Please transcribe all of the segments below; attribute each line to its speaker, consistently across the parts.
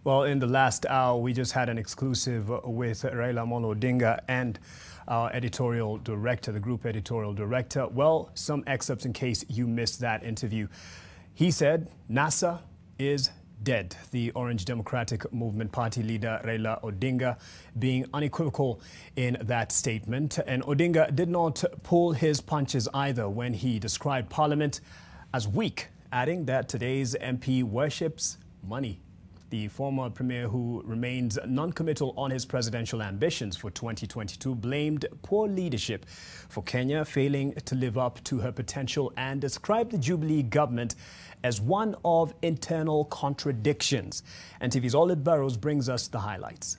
Speaker 1: Well, in the last hour, we just had an exclusive with Raila Odinga and our editorial director, the group editorial director. Well, some excerpts in case you missed that interview. He said NASA is dead. The Orange Democratic Movement Party leader Raila Odinga being unequivocal in that statement. And Odinga did not pull his punches either when he described Parliament as weak, adding that today's MP worships money. The former premier, who remains non-committal on his presidential ambitions for 2022, blamed poor leadership for Kenya failing to live up to her potential and described the Jubilee government as one of internal contradictions. NTV's Olive Burrows brings us the highlights.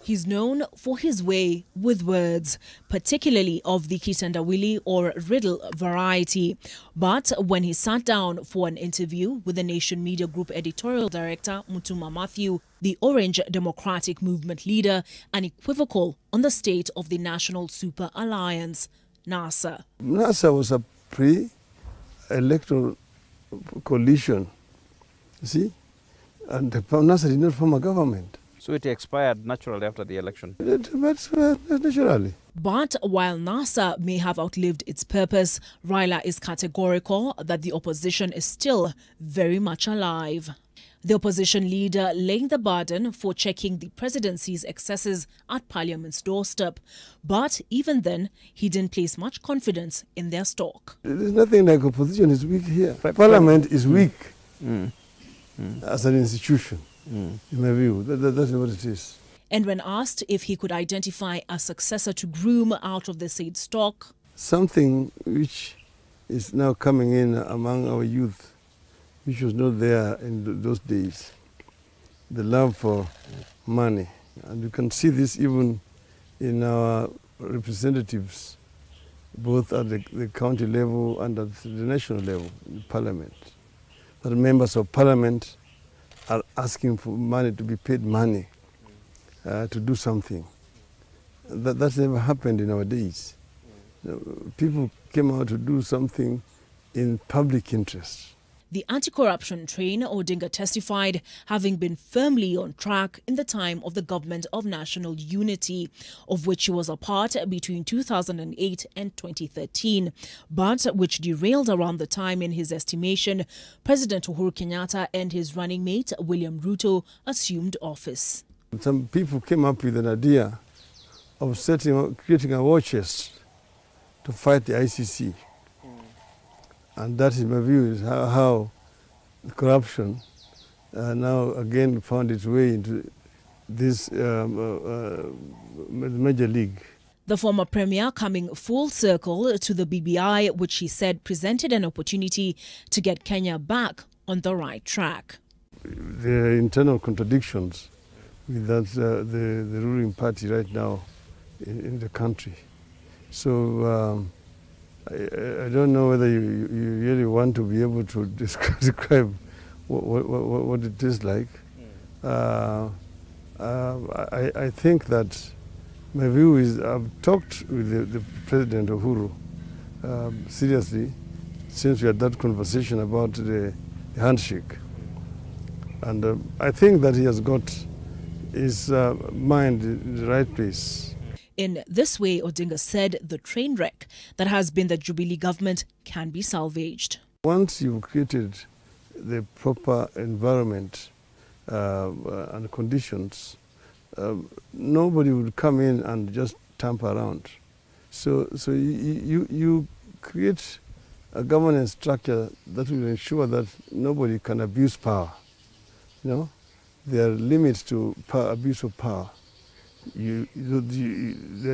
Speaker 2: He's known for his way with words, particularly of the kitendawili or riddle variety. But when he sat down for an interview with the Nation Media Group editorial director, Mutuma Matthew, the Orange Democratic Movement leader, unequivocal on the state of the National Super Alliance, NASA.
Speaker 3: NASA was a pre-electoral coalition, you see, and NASA did not form a government.
Speaker 4: So it expired naturally after the election?
Speaker 3: Naturally.
Speaker 2: But while NASA may have outlived its purpose, Raila is categorical that the opposition is still very much alive. The opposition leader laying the burden for checking the presidency's excesses at Parliament's doorstep. But even then, he didn't place much confidence in their stock.
Speaker 3: There's nothing like opposition is weak here. Parliament is weak as an institution. In my view, that's what it is.
Speaker 2: And when asked if he could identify a successor to groom out of the said stock,
Speaker 3: something which is now coming in among our youth, which was not there in those days, the love for money. And you can see this even in our representatives, both at the county level and at the national level, in Parliament. That members of Parliament are asking for money, to be paid money to do something. That's never happened in our days. People came out to do something in public interest.
Speaker 2: The anti-corruption train, Odinga testified, having been firmly on track in the time of the Government of National Unity, of which he was a part between 2008 and 2013, but which derailed around the time, in his estimation, President Uhuru Kenyatta and his running mate, William Ruto, assumed office.
Speaker 3: Some people came up with an idea of creating a war chest to fight the ICC. And that, in my view, is how corruption now again found its way into this major league.
Speaker 2: The former premier coming full circle to the BBI, which he said presented an opportunity to get Kenya back on the right track.
Speaker 3: There are internal contradictions with that, the ruling party right now in the country. So I don't know whether you really want to be able to describe what it is like. I think that my view is, I've talked with the President Uhuru seriously since we had that conversation about the handshake. And I think that he has got his mind in the right place.
Speaker 2: In this way, Odinga said the train wreck that has been the Jubilee government can be salvaged.
Speaker 3: Once you've created the proper environment and conditions, nobody would come in and just tamper around. So you create a governance structure that will ensure that nobody can abuse power. You know, there are limits to abuse of power. There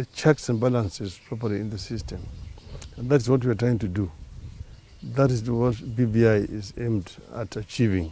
Speaker 3: are checks and balances properly in the system. And that's what we are trying to do. That is what BBI is aimed at achieving.